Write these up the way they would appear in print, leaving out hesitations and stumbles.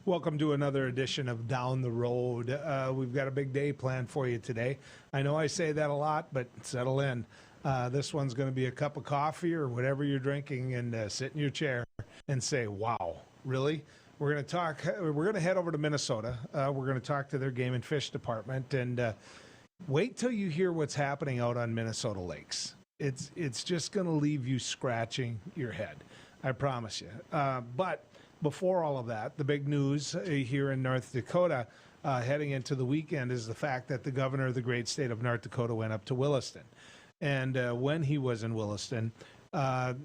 Welcome to another edition of Down the Road. We've got a big day planned for you today. I know I say that a lot, but settle in. This one's going to be a cup of coffee or whatever you're drinking, and sit in your chair and say, wow, really? We're going to talk. We're going to head over to Minnesota. We're going to talk to their game and fish department, and wait till you hear what's happening out on Minnesota lakes. It's just going to leave you scratching your head. I promise you. But before all of that, the big news here in North Dakota heading into the weekend is the fact that the governor of the great state of North Dakota went up to Williston. And when he was in Williston,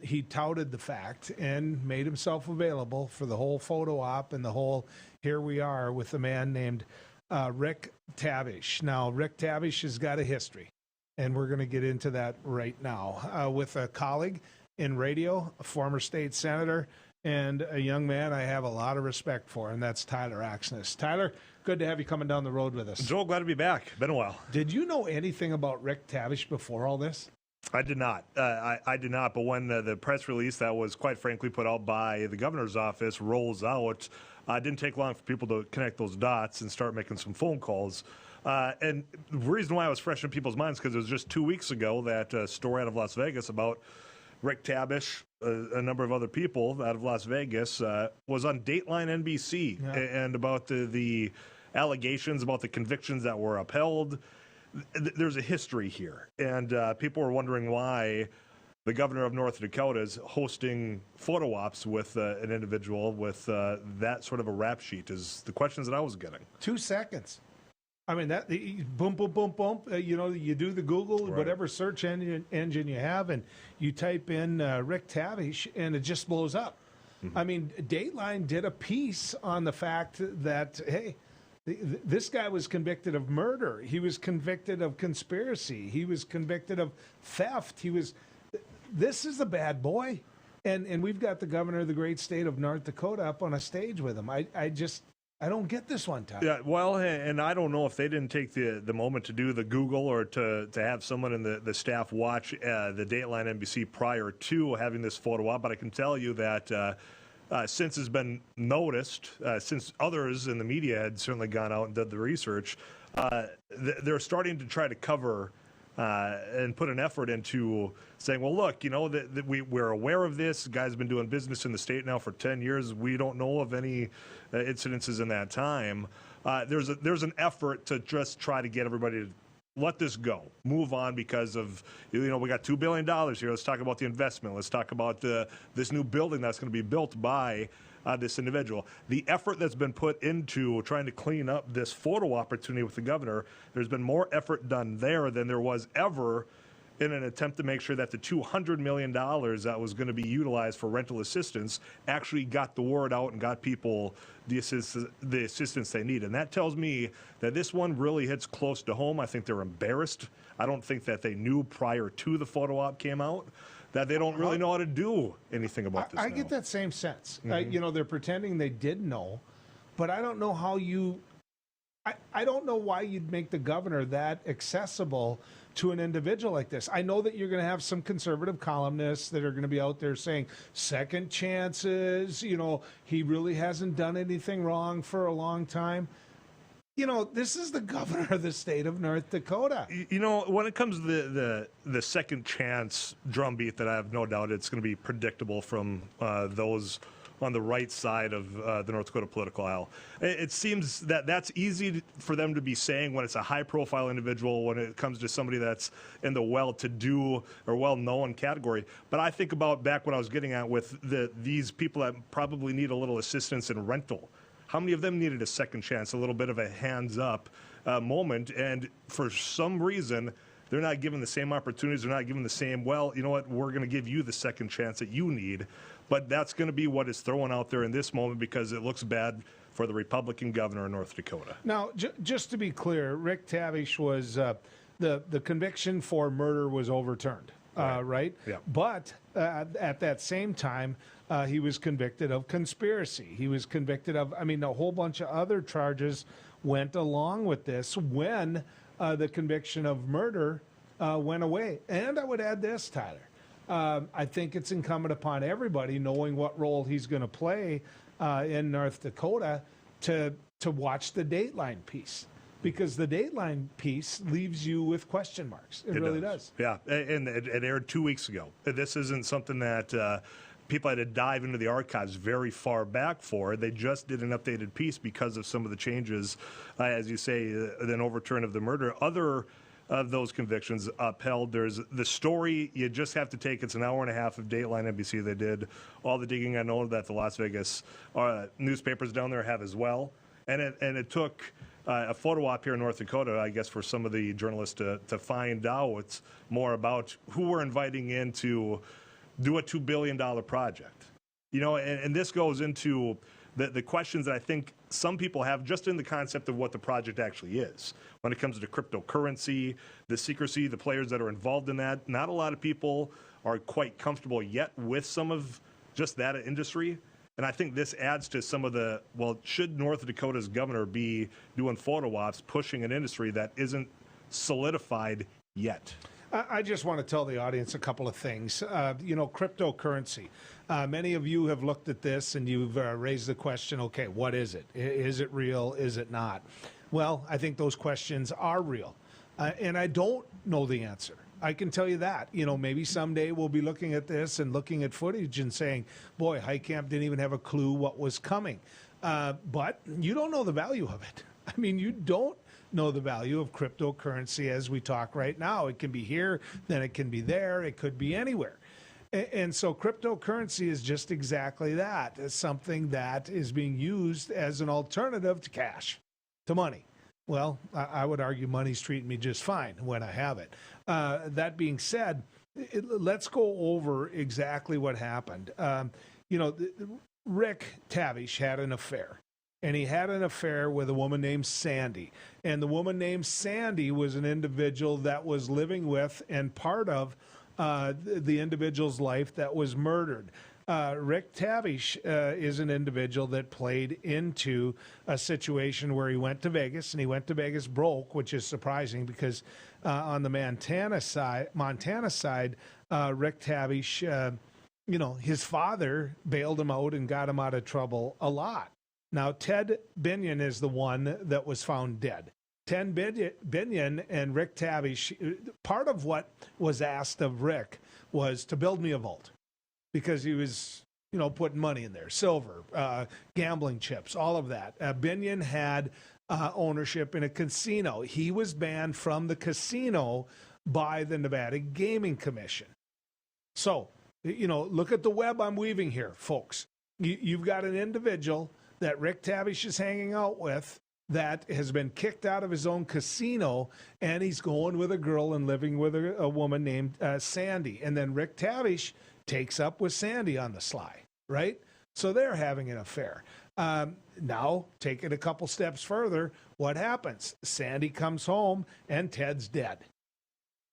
he touted the fact and made himself available for the whole photo op and the whole here we are with a man named Rick Tabish. Now, Rick Tabish has got a history, and we're going to get into that right now with a colleague in radio, a former state senator, and a young man I have a lot of respect for, and that's Tyler Axness. Tyler, good to have you coming down the road with us. Joel, glad to be back. Been a while. Did you know anything about Rick Tabish before all this? I did not. I did not. But when the press release that was quite frankly put out by the governor's office rolls out, it didn't take long for people to connect those dots and start making some phone calls. And the reason why I was fresh in people's minds because it was just 2 weeks ago that story out of Las Vegas about Rick Tabish, a number of other people out of Las Vegas, was on Dateline NBC and about the allegations, about the convictions that were upheld. There's a history here, and people are wondering why the governor of North Dakota is hosting photo ops with an individual with that sort of a rap sheet is the questions that I was getting. 2 seconds. I mean, that boom, boom, boom, boom. You do the Google, right, whatever search engine you have, and you type in Rick Tabish, and it just blows up. Mm-hmm. I mean, Dateline did a piece on the fact that, hey, this guy was convicted of murder. He was convicted of conspiracy. He was convicted of theft. This is a bad boy. And we've got the governor of the great state of North Dakota up on a stage with him. I don't get this one, Tyler. Yeah, well, and I don't know if they didn't take the moment to do the Google or to have someone in the staff watch the Dateline NBC prior to having this photo op, but I can tell you that since it's been noticed, since others in the media had certainly gone out and did the research, they're starting to try to cover and put an effort into saying, well, look, we're aware of this. The guy's been doing business in the state now for 10 years. We don't know of any incidences in that time. There's an effort to just try to get everybody to let this go, move on because of, we got $2 billion here. Let's talk about the investment. Let's talk about this new building that's going to be built by this individual. The effort that's been put into trying to clean up this photo opportunity with the governor, there's been more effort done there than there was ever in an attempt to make sure that the $200 million that was going to be utilized for rental assistance actually got the word out and got people the assistance they need. And that tells me that this one really hits close to home. I think they're embarrassed. I don't think that they knew prior to the photo op came out that they don't really know how to do anything about this. I get that same sense. Mm-hmm. They're pretending they did know, but I don't know how I don't know why you'd make the governor that accessible to an individual like this. I know that you're going to have some conservative columnists that are going to be out there saying second chances, he really hasn't done anything wrong for a long time. This is the governor of the state of North Dakota. When it comes to the second chance drumbeat, that I have no doubt it's going to be predictable from those on the right side of the North Dakota political aisle. It seems that that's easy for them to be saying when it's a high-profile individual, when it comes to somebody that's in the well-to-do or well-known category. But I think about back what I was getting at with these people that probably need a little assistance in rental. How many of them needed a second chance, a little bit of a hands-up moment, and for some reason they're not given the same opportunities. They're not given the same, well, you know what, we're going to give you the second chance that you need. But that's going to be what is thrown out there in this moment because it looks bad for the Republican governor of North Dakota. Now, just to be clear, Rick Tabish was the conviction for murder was overturned, right? Yeah. But at that same time, he was convicted of conspiracy. He was convicted of, a whole bunch of other charges went along with this when the conviction of murder went away. And I would add this, Tyler. I think it's incumbent upon everybody, knowing what role he's going to play in North Dakota, to watch the Dateline piece, because the Dateline piece leaves you with question marks. It really does. Yeah, and it aired 2 weeks ago. This isn't something that people had to dive into the archives very far back for. They just did an updated piece because of some of the changes, as you say, an overturn of the murder. Other of those convictions upheld. There's the story, you just have to take, it's an hour and a half of Dateline NBC. They did all the digging. I know that the Las Vegas newspapers down there have as well. And it took a photo op here in North Dakota, I guess, for some of the journalists to find out more about who we're inviting in to do a $2 billion project. You know, and this goes into the questions that I think some people have just in the concept of what the project actually is. When it comes to cryptocurrency, the secrecy, the players that are involved in that, not a lot of people are quite comfortable yet with some of just that industry. And I think this adds to some of the, well, should North Dakota's governor be doing photo ops, pushing an industry that isn't solidified yet? I just want to tell the audience a couple of things. You know, cryptocurrency. Many of you have looked at this and you've raised the question, okay, what is it? Is it real? Is it not? Well, I think those questions are real. And I don't know the answer. I can tell you that. You know, maybe someday we'll be looking at this and looking at footage and saying, boy, Heitkamp didn't even have a clue what was coming. But you don't know the value of it. I mean, you don't know the value of cryptocurrency as we talk right now. It can be here, then it can be there, it could be anywhere. And so cryptocurrency is just exactly that. It's something that is being used as an alternative to cash, to money. Well, I would argue money's treating me just fine when I have it. That being said, let's go over exactly what happened. You know, Rick Tabish had an affair. And he had an affair with a woman named Sandy. And the woman named Sandy was an individual that was living with and part of the individual's life that was murdered. Rick Tabish is an individual that played into a situation where he went to Vegas, and he went to Vegas broke, which is surprising because on the Montana side, Rick Tabish, you know, his father bailed him out and got him out of trouble a lot. Now, Ted Binion is the one that was found dead. Ted Binion and Rick Tabish, part of what was asked of Rick was to build me a vault because he was, you know, putting money in there, silver, gambling chips, all of that. Binion had ownership in a casino. He was banned from the casino by the Nevada Gaming Commission. So, you know, look at the web I'm weaving here, folks. You've got an individual that Rick Tabish is hanging out with that has been kicked out of his own casino, and he's going with a girl and living with a woman named Sandy. And then Rick Tabish takes up with Sandy on the sly, right? So they're having an affair. Now, take it a couple steps further, what happens? Sandy comes home, and Ted's dead.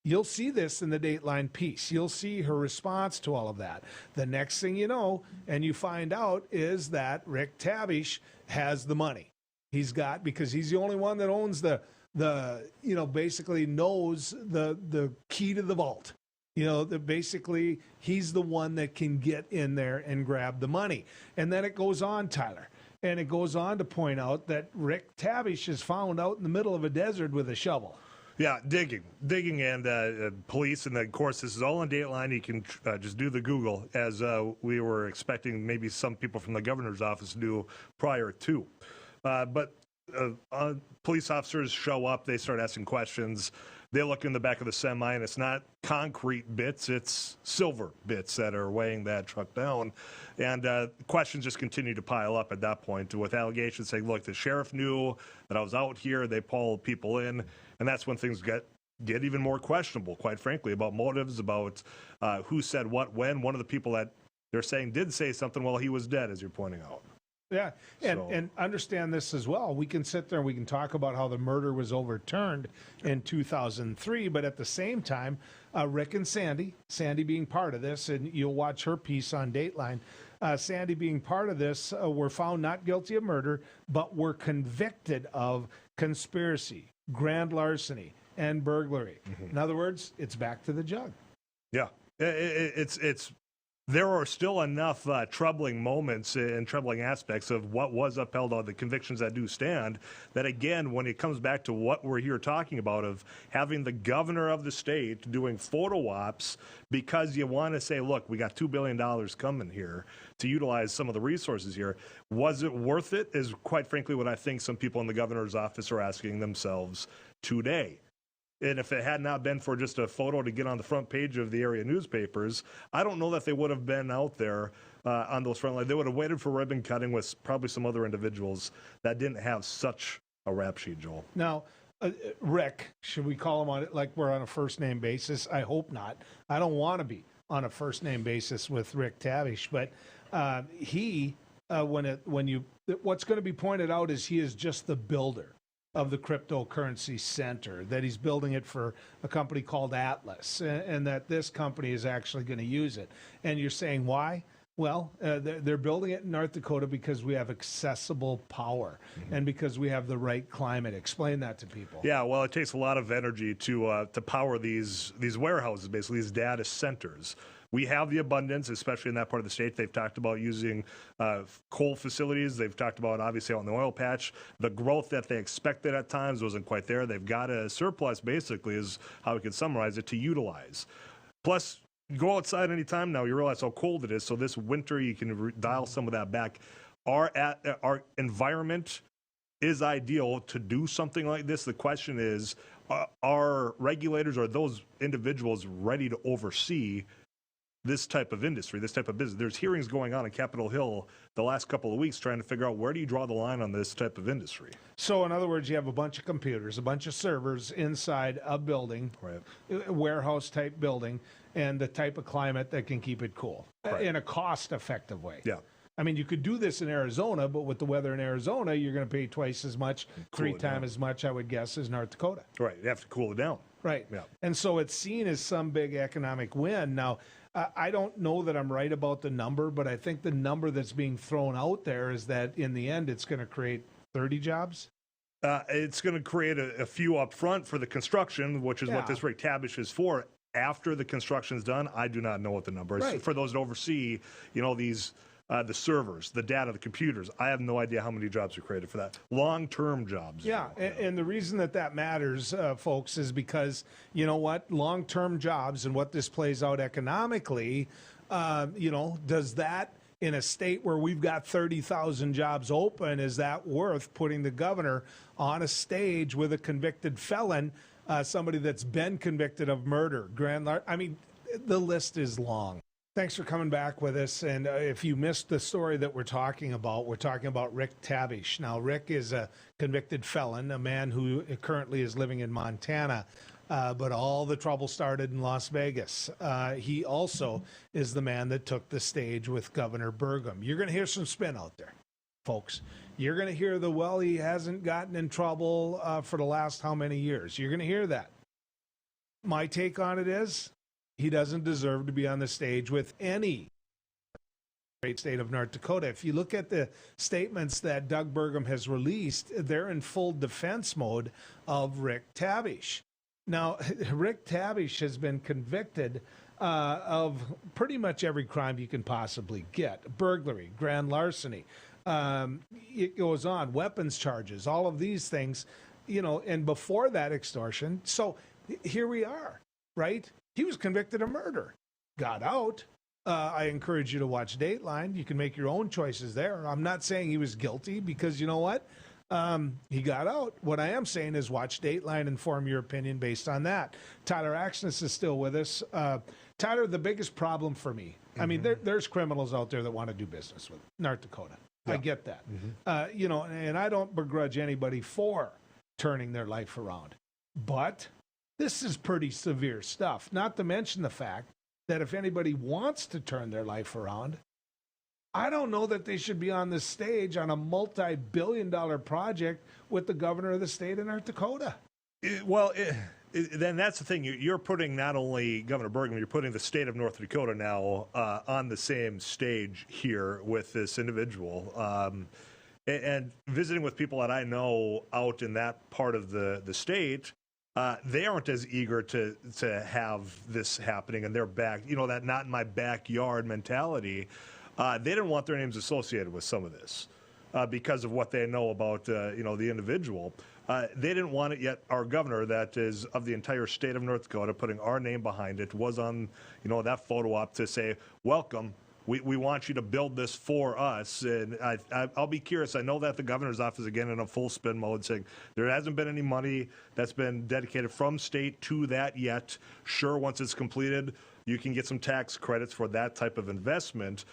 You'll see this in the Dateline piece. You'll see her response to all of that. The next thing you know, and you find out, is that Rick Tabish has the money. He's got, because he's the only one that owns the you know, basically knows the key to the vault. You know, basically he's the one that can get in there and grab the money. And then it goes on, Tyler. And it goes on to point out that Rick Tabish is found out in the middle of a desert with a shovel. Yeah, digging, and police, and of course, this is all on Dateline. You can just do the Google, as we were expecting maybe some people from the governor's office to do prior to. But police officers show up, they start asking questions. They look in the back of the semi, and it's not concrete bits, it's silver bits that are weighing that truck down. And questions just continue to pile up at that point, with allegations saying, look, the sheriff knew that I was out here, they pulled people in, and that's when things get even more questionable, quite frankly, about motives, about who said what when. One of the people that they're saying did say something while he was dead, as you're pointing out. Yeah, and understand this as well. We can sit there and we can talk about how the murder was overturned in 2003, but at the same time, Rick and Sandy being part of this, and you'll watch her piece on Dateline, Sandy being part of this, were found not guilty of murder, but were convicted of conspiracy, grand larceny, and burglary. Mm-hmm. In other words, it's back to the jug. Yeah, it's there are still enough troubling moments and troubling aspects of what was upheld on the convictions that do stand that, again, when it comes back to what we're here talking about of having the governor of the state doing photo ops because you want to say, look, we got $2 billion coming here to utilize some of the resources here. Was it worth it is, quite frankly, what I think some people in the governor's office are asking themselves today. And if it had not been for just a photo to get on the front page of the area newspapers, I don't know that they would have been out there on those front lines. They would have waited for ribbon cutting with probably some other individuals that didn't have such a rap sheet, Joel. Now, Rick, should we call him on it like we're on a first name basis? I hope not. I don't want to be on a first name basis with Rick Tabish, but what's going to be pointed out is he is just the builder of the cryptocurrency center, that he's building it for a company called Atlas, and that this company is actually going to use it. And you're saying why? Well, they're building it in North Dakota because we have accessible power and because we have the right climate. Explain that to people. Yeah, well, it takes a lot of energy to power these warehouses, basically these data centers. We have the abundance, especially in that part of the state. They've talked about using coal facilities. They've talked about, obviously, out in the oil patch. The growth that they expected at times wasn't quite there. They've got a surplus, basically, is how we could summarize it, to utilize. Plus, you go outside anytime now, you realize how cold it is. So this winter, you can dial some of that back. Our environment is ideal to do something like this. The question is, are regulators or those individuals ready to oversee this type of industry, this type of business? There's hearings going on Capitol Hill the last couple of weeks trying to figure out where do you draw the line on this type of industry. So in other words, you have a bunch of computers, a bunch of servers inside a building, right, a warehouse type building, and the type of climate that can keep it cool in a cost effective way. Yeah. I mean, you could do this in Arizona, but with the weather in Arizona, you're going to pay twice as much, three times as much, I would guess, as North Dakota. Right. You have to cool it down. Right. Yeah. And so it's seen as some big economic win. Now, I don't know that I'm right about the number, but I think the number that's being thrown out there is that in the end, it's going to create 30 jobs. It's going to create a few up front for the construction, which is what this Rick Tabish is for. After the construction's done, I do not know what the number is. Right. For those that oversee, these the servers, the data, the computers, I have no idea how many jobs are created for that. Long-term jobs. Yeah, and the reason that matters, folks, is because, you know what, long-term jobs and what this plays out economically, does that, in a state where we've got 30,000 jobs open, is that worth putting the governor on a stage with a convicted felon, somebody that's been convicted of murder, I mean, the list is long. Thanks for coming back with us. And if you missed the story that we're talking about Rick Tabish. Now, Rick is a convicted felon, a man who currently is living in Montana, but all the trouble started in Las Vegas. He also is the man that took the stage with Governor Burgum. You're going to hear some spin out there, folks. You're going to hear he hasn't gotten in trouble for the last how many years. You're going to hear that. My take on it is, he doesn't deserve to be on the stage with any great state of North Dakota. If you look at the statements that Doug Burgum has released, they're in full defense mode of Rick Tabish. Now, Rick Tabish has been convicted of pretty much every crime you can possibly get. Burglary, grand larceny. It goes on, weapons charges, all of these things, and before that, extortion. So here we are, right? He was convicted of murder, got out. I encourage you to watch Dateline. You can make your own choices there. I'm not saying he was guilty because you know what? He got out. What I am saying is watch Dateline and form your opinion based on that. Tyler Axness is still with us. Tyler, the biggest problem for me, I mean, there's criminals out there that want to do business with North Dakota. Yeah. I get that. And I don't begrudge anybody for turning their life around. But this is pretty severe stuff, not to mention the fact that if anybody wants to turn their life around, I don't know that they should be on the stage on a multi-billion-dollar project with the governor of the state of North Dakota. Then that's the thing. You're putting not only Governor Burgum, you're putting the state of North Dakota now on the same stage here with this individual. And visiting with people that I know out in that part of the state, they aren't as eager to have this happening in their back, that not in my backyard mentality. They didn't want their names associated with some of this because of what they know about, the individual. They didn't want it, yet our governor, that is of the entire state of North Dakota, putting our name behind it, was on, that photo op to say, welcome. We want you to build this for us. And I'll be curious. I know that the governor's office, again, in a full spin mode, saying there hasn't been any money that's been dedicated from state to that yet. Sure, once it's completed, you can get some tax credits for that type of investment.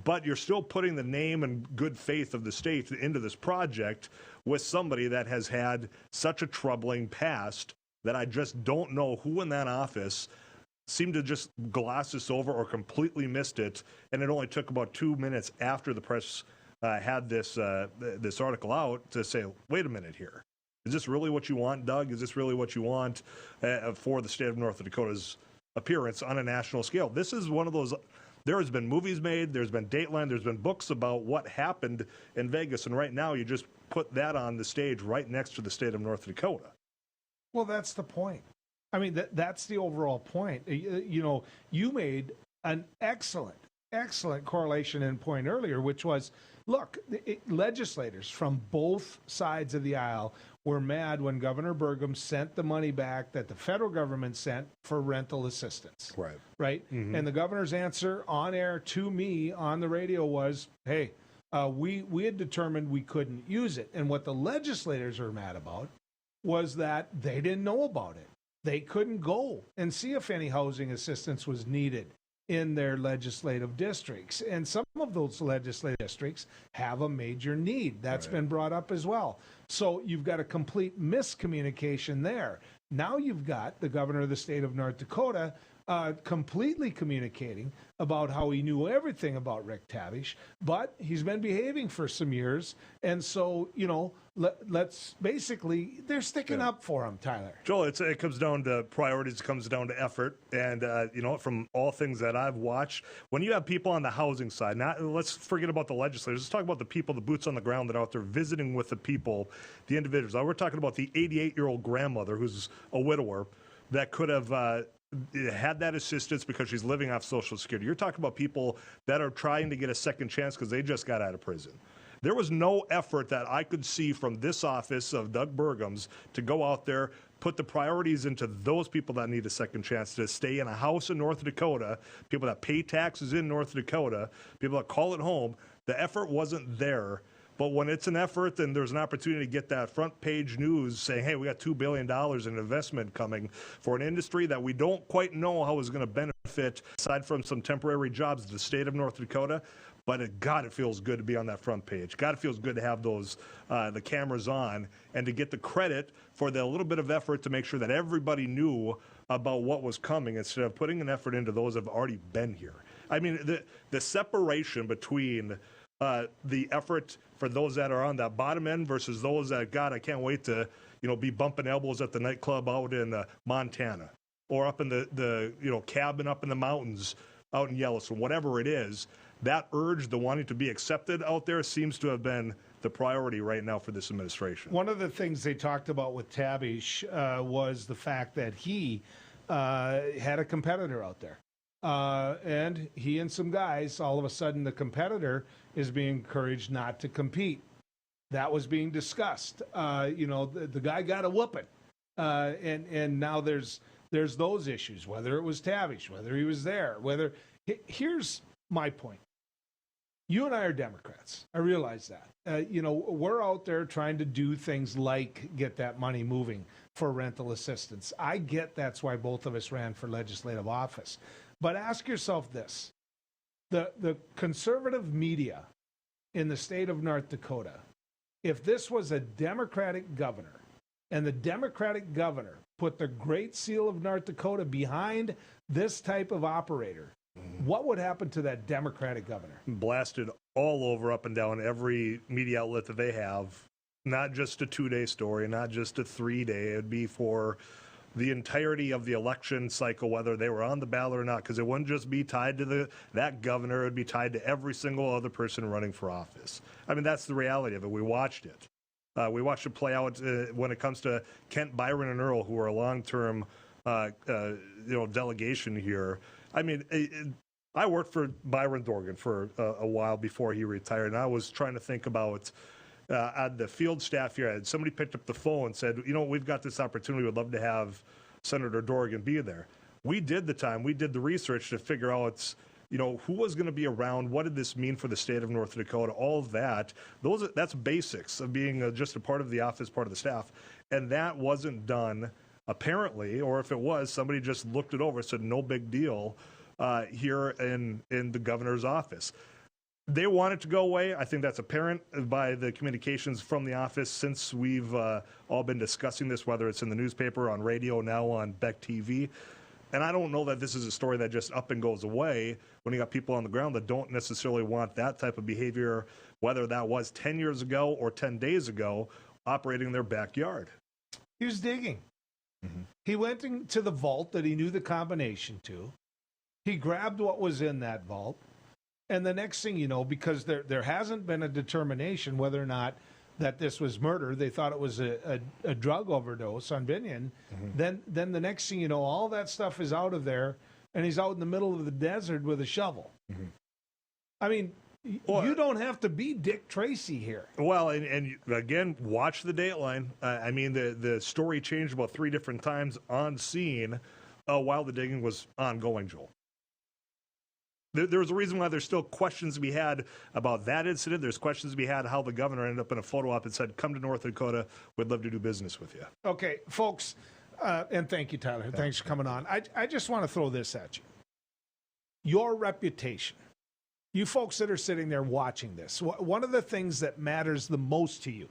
But you're still putting the name and good faith of the state into this project with somebody that has had such a troubling past that I just don't know who in that office seemed to just gloss this over or completely missed it. And it only took about 2 minutes after the press had this article out to say, wait a minute here. Is this really what you want, Doug? Is this really what you want for the state of North Dakota's appearance on a national scale? This is one of those. There has been movies made, there's been Dateline, there's been books about what happened in Vegas, and right now you just put that on the stage right next to the state of North Dakota. Well, that's the point. I mean, that's the overall point. You made an excellent correlation and point earlier, which was, look, legislators from both sides of the aisle were mad when Governor Burgum sent the money back that the federal government sent for rental assistance. Right? Mm-hmm. And the governor's answer on air to me on the radio was, hey, we had determined we couldn't use it. And what the legislators were mad about was that they didn't know about it. They couldn't go and see if any housing assistance was needed in their legislative districts. And some of those legislative districts have a major need. That's been brought up as well. So you've got a complete miscommunication there. Now you've got the governor of the state of North Dakota completely communicating about how he knew everything about Rick Tabish, but he's been behaving for some years. And so, let's basically, they're sticking up for him, Tyler. Joel, it comes down to priorities, it comes down to effort. And, from all things that I've watched, when you have people on the housing side, let's forget about the legislators, let's talk about the people, the boots on the ground that are out there visiting with the people, the individuals. We're talking about the 88-year-old grandmother who's a widower that could have had that assistance because she's living off Social Security. You're talking about people that are trying to get a second chance because they just got out of prison. There was no effort that I could see from this office of Doug Burgum's to go out there, put the priorities into those people that need a second chance to stay in a house in North Dakota, people that pay taxes in North Dakota, people that call it home. The effort wasn't there. But when it's an effort and there's an opportunity to get that front page news saying, hey, we got $2 billion in investment coming for an industry that we don't quite know how is going to benefit, aside from some temporary jobs, the state of North Dakota. But it feels good to be on that front page. God, it feels good to have those the cameras on and to get the credit for the little bit of effort to make sure that everybody knew about what was coming instead of putting an effort into those that have already been here. I mean, the separation between the effort for those that are on that bottom end versus those that, God, I can't wait to, be bumping elbows at the nightclub out in Montana or up in the cabin up in the mountains out in Yellowstone, whatever it is. That urge, the wanting to be accepted out there seems to have been the priority right now for this administration. One of the things they talked about with Tabish was the fact that he had a competitor out there. And he and some guys, all of a sudden the competitor is being encouraged not to compete. That was being discussed. The guy got a whooping. And now there's those issues, whether it was Tabish, whether he was there, here's my point. You and I are Democrats. I realize that. We're out there trying to do things like get that money moving for rental assistance. I get that's why both of us ran for legislative office. But ask yourself this. The conservative media in the state of North Dakota, if this was a Democratic governor and the Democratic governor put the Great Seal of North Dakota behind this type of operator, what would happen to that Democratic governor? Blasted all over, up and down every media outlet that they have. Not just a 2-day story, not just a 3-day. It would be for the entirety of the election cycle, whether they were on the ballot or not, because it wouldn't just be tied to that governor. It would be tied to every single other person running for office. I mean, that's the reality of it. We watched it. We watched it play out when it comes to Kent, Byron, and Earl, who are a long-term delegation here. I mean, I worked for Byron Dorgan for a while before he retired, and I was trying to think about on the field staff here. Somebody picked up the phone and said, we've got this opportunity. We'd love to have Senator Dorgan be there. We did the research to figure out, who was going to be around, what did this mean for the state of North Dakota, all of that. That's basics of being just a part of the office, part of the staff. And that wasn't done, apparently, or if it was, somebody just looked it over, said no big deal here in the governor's office. They want it to go away. I think that's apparent by the communications from the office since we've all been discussing this, whether it's in the newspaper, on radio, now on Beck TV. And I don't know that this is a story that just up and goes away when you got people on the ground that don't necessarily want that type of behavior, whether that was 10 years ago or 10 days ago, operating in their backyard. He was digging. Mm-hmm. He went into the vault that he knew the combination to. He grabbed what was in that vault. And the next thing you know, because there hasn't been a determination whether or not that this was murder, they thought it was a drug overdose on Binion. Mm-hmm. Then the next thing you know, all that stuff is out of there, and he's out in the middle of the desert with a shovel. Mm-hmm. I mean, you don't have to be Dick Tracy here. Well, and again, watch the Dateline. I mean, the story changed about 3 different times on scene while the digging was ongoing, Joel. There's a reason why there's still questions to be had about that incident. There's questions to be had how the governor ended up in a photo op and said, come to North Dakota. We'd love to do business with you. Okay, folks, and thank you, Tyler. Yeah. Thanks for coming on. I just want to throw this at you. Your reputation. You folks that are sitting there watching this, one of the things that matters the most to you,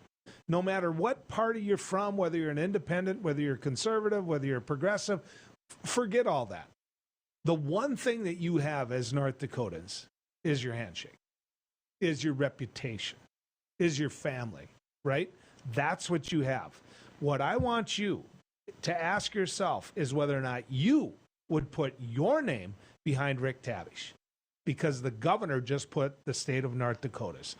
no matter what party you're from, whether you're an independent, whether you're conservative, whether you're progressive, forget all that. The one thing that you have as North Dakotans is your handshake, is your reputation, is your family, right? That's what you have. What I want you to ask yourself is whether or not you would put your name behind Rick Tabish, because the governor just put the state of North Dakota's.